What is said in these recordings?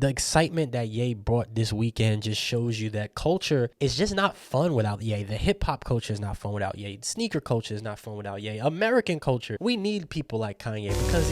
The excitement that Ye brought this weekend just shows you that culture is just not fun without Ye. The hip hop culture is not fun without Ye. Sneaker culture is not fun without Ye. American culture, we need people like Kanye because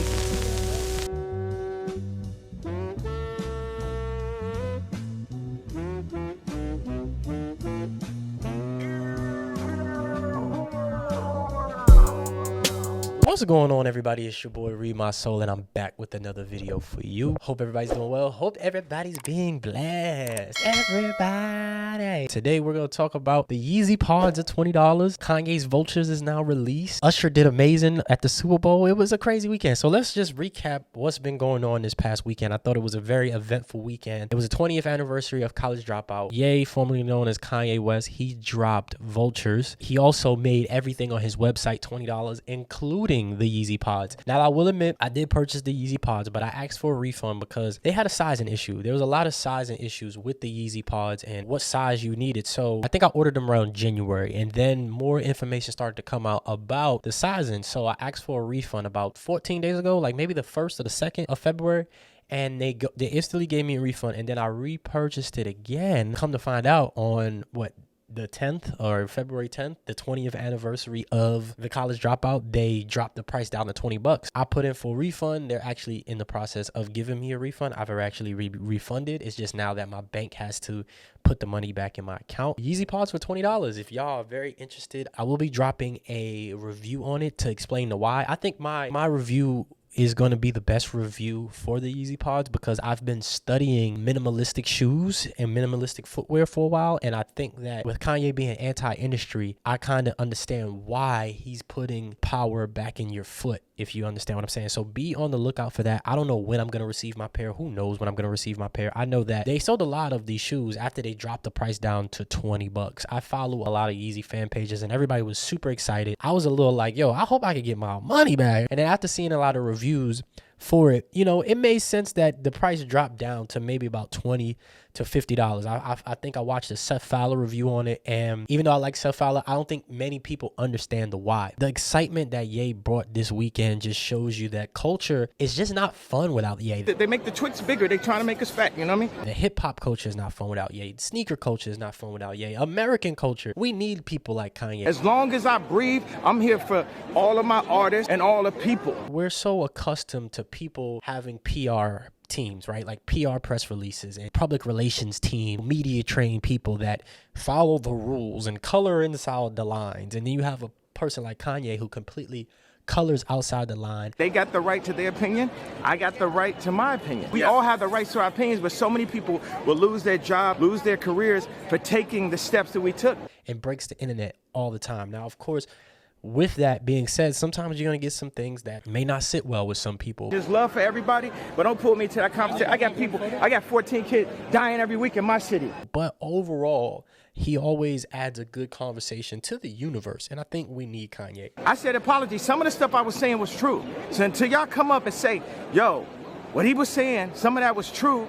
What's going on, everybody? It's your boy Read My Soul, and I'm back with another video for you. Hope everybody's doing well. Hope everybody's being blessed. Everybody. Today we're gonna talk about the Yeezy pods at $20. Kanye's Vultures is now released. Usher did amazing at the Super Bowl. It was a crazy weekend. So let's just recap what's been going on this past weekend. I thought it was a very eventful weekend. It was the 20th anniversary of College Dropout. Ye, formerly known as Kanye West, he dropped Vultures. He also made everything on his website $20, including the Yeezy pods. Now, I will admit, I did purchase the Yeezy pods, but I asked for a refund because they had a sizing issue. There was a lot of sizing issues with the Yeezy pods and what size you needed. So I think I ordered them around January, and then more information started to come out about the sizing. So I asked for a refund about 14 days ago, like maybe the 1st or the 2nd of February. And they instantly gave me a refund, and then I repurchased it again. Come to find out, on the 10th or February 10th, the 20th anniversary of the College Dropout, they dropped the price down to $20. I put in for a refund. They're actually in the process of giving me a refund. I've actually refunded. It's just now that my bank has to put the money back in my account. Yeezy pods for $20. If y'all are very interested, I will be dropping a review on it to explain the why. I think my review is going to be the best review for the Yeezy pods because I've been studying minimalistic shoes and minimalistic footwear for a while, and I think that with Kanye being anti-industry, I kind of understand why he's putting power back in your foot, if you understand what I'm saying. So be on the lookout for that. I don't know when I'm going to receive my pair. Who knows when I'm going to receive my pair? I know that they sold a lot of these shoes after they dropped the price down to $20. I follow a lot of Yeezy fan pages, and everybody was super excited. I was a little like, yo, I hope I can get my money back. And then after seeing a lot of reviews for it, you know, it made sense that the price dropped down to maybe about $20 to $50. I think I watched a Seth Fowler review on it, and even though I like Seth Fowler, I don't think many people understand the why. The excitement that Ye brought this weekend just shows you that culture is just not fun without Ye. They make the Twix bigger. They trying to make us fat, you know what I mean? The hip hop culture is not fun without Ye. Sneaker culture is not fun without Ye. American culture, we need people like Kanye. As long as I breathe, I'm here for all of my artists and all the people. We're so accustomed to people having PR teams, right? Like PR press releases and public relations team, media trained people that follow the rules and color inside the lines. And then you have a person like Kanye who completely colors outside the line. They got the right to their opinion. I got the right to my opinion. We all have the right to our opinions, but so many people will lose their job, lose their careers for taking the steps that we took. And breaks the internet all the time. Now, of course, with that being said, sometimes you're going to get some things that may not sit well with some people. There's love for everybody, but don't pull me to that conversation. I got 14 kids dying every week in my city. But overall, he always adds a good conversation to the universe, and I think we need Kanye. I said apologies. Some of the stuff I was saying was true. So until y'all come up and say, yo, what he was saying, some of that was true,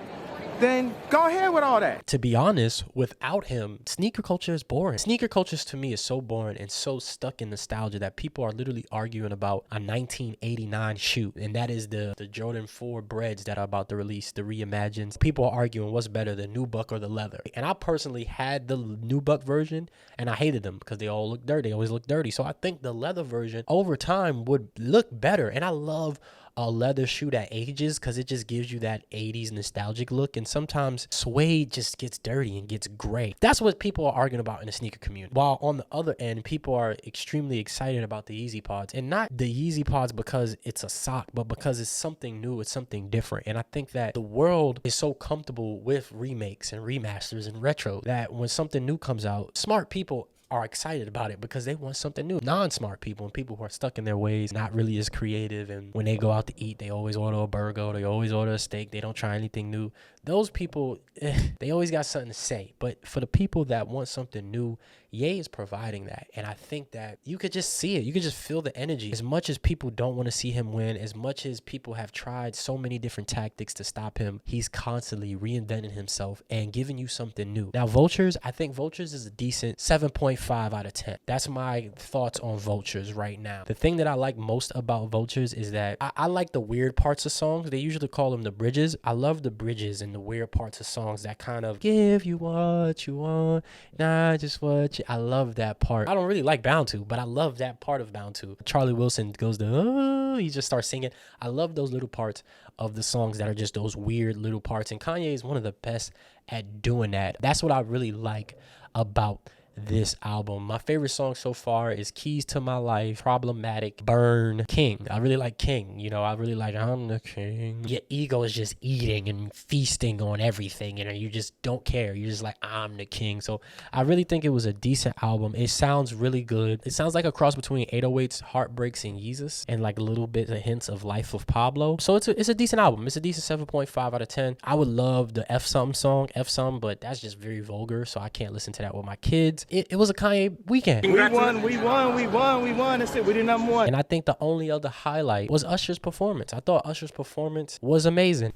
then go ahead with all that. To be honest, without him, sneaker culture is boring. Sneaker culture to me is so boring and so stuck in nostalgia that people are literally arguing about a 1989 shoe, and that is the Jordan 4 breads that are about to release, the reimagines. People are arguing what's better, the nubuck or the leather. And I personally had the nubuck version, and I hated them because they all look dirty. They always look dirty. So I think the leather version over time would look better, and I love a leather shoe that ages because it just gives you that 80s nostalgic look. And sometimes suede just gets dirty and gets gray. That's what people are arguing about in the sneaker community. While on the other end, people are extremely excited about the Yeezy pods, and not the Yeezy pods because it's a sock, but because it's something new, it's something different. And I think that the world is so comfortable with remakes and remasters and retro that when something new comes out, smart people are excited about it because they want something new. Non-smart people and people who are stuck in their ways, not really as creative, and when they go out to eat, they always order a burger, they always order a steak, they don't try anything new. Those people, they always got something to say. But for the people that want something new, Ye is providing that. And I think that you could just see it. You could just feel the energy. As much as people don't want to see him win, as much as people have tried so many different tactics to stop him, he's constantly reinventing himself and giving you something new. Now, Vultures, I think Vultures is a decent 7.5 7.5 out of 10. That's my thoughts on Vultures right now. The thing that I like most about Vultures is that I like the weird parts of songs. They usually call them the bridges. I love the bridges and the weird parts of songs that kind of give you what you want, not just what you... I love that part. I don't really like Bound To, but I love that part of Bound To. Charlie Wilson goes to, oh, he just starts singing. I love those little parts of the songs that are just those weird little parts. And Kanye is one of the best at doing that. That's what I really like about this album. My favorite song so far is Keys to My Life, Problematic, Burn, King. I really like King. You know, I really like I'm the King. Your ego is just eating and feasting on everything. You know, you just don't care. You're just like, I'm the king. So I really think it was a decent album. It sounds really good. It sounds like a cross between 808's Heartbreaks and Yeezus, and like a little bit of hints of Life of Pablo. So it's a decent album. It's a decent 7.5 out of 10. I would love the F Something song, F Something, but that's just very vulgar, so I can't listen to that with my kids. It was a Kanye weekend. We won. That's it. We did number one. And I think the only other highlight was Usher's performance. I thought Usher's performance was amazing.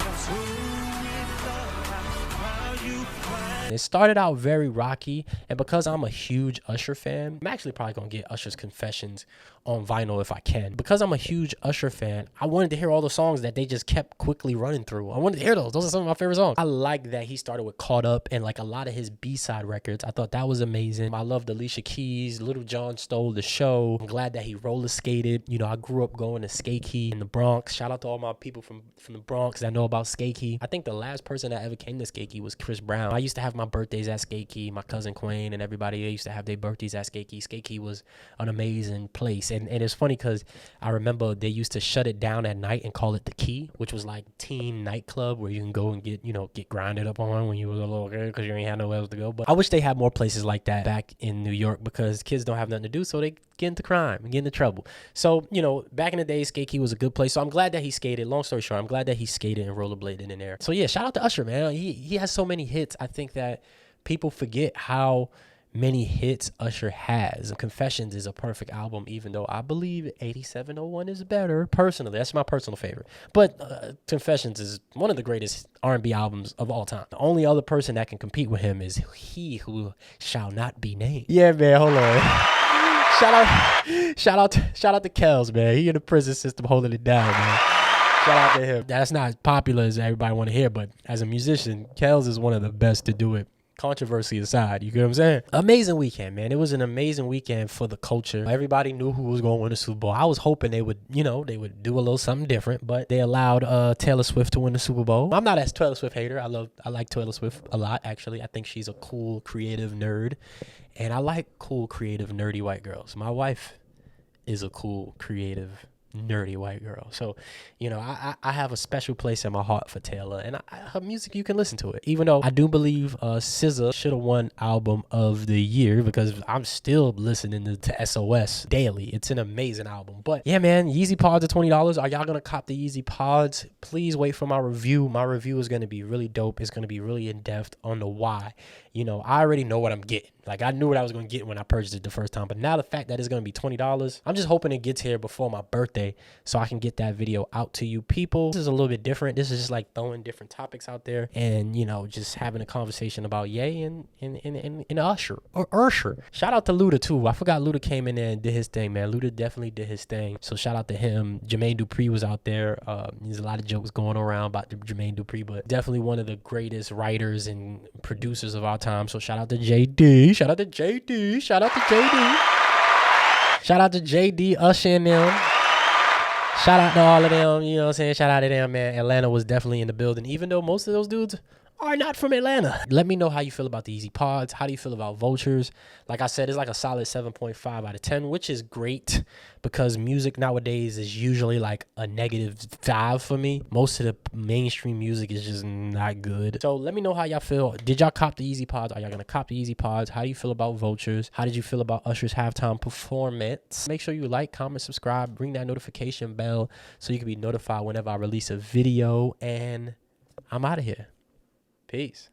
It started out very rocky, and because I'm a huge Usher fan, I'm actually probably gonna get Usher's Confessions on vinyl if I can. Because I'm a huge Usher fan, I wanted to hear all the songs that they just kept quickly running through. I wanted to hear those. Those are some of my favorite songs. I like that he started with Caught Up and like a lot of his B-side records. I thought that was amazing. I loved Alicia Keys, Little John Stole the Show. I'm glad that he roller skated. You know, I grew up going to Skate Key in the Bronx. Shout out to all my people from the Bronx that know about Skate Key. I think the last person that ever came to Skate Key was Chris Brown. I used to have my birthdays at Skate Key. My cousin Quayne and everybody, they used to have their birthdays at Skate Key. Skate Key was an amazing place. And it's funny because I remember they used to shut it down at night and call it the Key, which was like teen nightclub where you can go and get grinded up on when you was a little kid because you ain't had nowhere else to go. But I wish they had more places like that back in New York because kids don't have nothing to do, so they get into crime and get into trouble. So, you know, back in the day, Skate Key was a good place. So I'm glad that he skated. Long story short, I'm glad that he skated and rollerbladed in there. So yeah, shout out to Usher, man. He has so many hits. I think that people forget how many hits Usher has. Confessions is a perfect album, even though I believe 8701 is better. Personally, that's my personal favorite. But Confessions is one of the greatest R&B albums of all time. The only other person that can compete with him is he who shall not be named. Yeah, man, hold on. Shout out to Kels, man. He in the prison system holding it down, man. Shout out to him. That's not as popular as everybody want to hear, but as a musician, Kels is one of the best to do it. Controversy aside, you get what I'm saying? Amazing weekend, man. It was an amazing weekend for the culture. Everybody knew who was going to win the Super Bowl. I was hoping they would do a little something different, but they allowed Taylor Swift to win the Super Bowl. I'm not a Taylor Swift hater. I like Taylor Swift a lot, actually. I think she's a cool, creative nerd, and I like cool, creative, nerdy white girls. My wife is a cool, creative, nerdy white girl. So, you know, I have a special place in my heart for Taylor, and her music, you can listen to it. Even though I do believe SZA should have won Album of the Year because I'm still listening to SOS daily. It's an amazing album. But yeah, man, Yeezy Pods are $20. Are y'all gonna cop the Yeezy Pods? Please wait for my review. My review is gonna be really dope. It's gonna be really in depth on the why. You know, I already know what I'm getting. Like, I knew what I was going to get when I purchased it the first time. But now the fact that it's going to be $20, I'm just hoping it gets here before my birthday so I can get that video out to you people. This is a little bit different. This is just like throwing different topics out there and, you know, just having a conversation about Ye and Usher. Or Usher. Shout out to Luda, too. I forgot Luda came in there and did his thing, man. Luda definitely did his thing. So shout out to him. Jermaine Dupri was out there. There's a lot of jokes going around about Jermaine Dupri, but definitely one of the greatest writers and producers of our time. So shout out to JD. Shout out to JD. Shout out to JD. Shout out to JD, Usher and them. Shout out to all of them. You know what I'm saying? Shout out to them, man. Atlanta was definitely in the building, even though most of those dudes are not from Atlanta. Let me know how you feel about the Yeezy Pods. How do you feel about Vultures? Like I said, it's like a solid 7.5 out of 10, which is great because music nowadays is usually like a -5 for me. Most of the mainstream music is just not good. So let me know how y'all feel. Did y'all cop the Yeezy Pods? Are y'all gonna cop the Yeezy Pods? How do you feel about Vultures? How did you feel about Usher's halftime performance? Make sure you like, comment, subscribe, ring that notification bell so you can be notified whenever I release a video. And I'm out of here. Peace.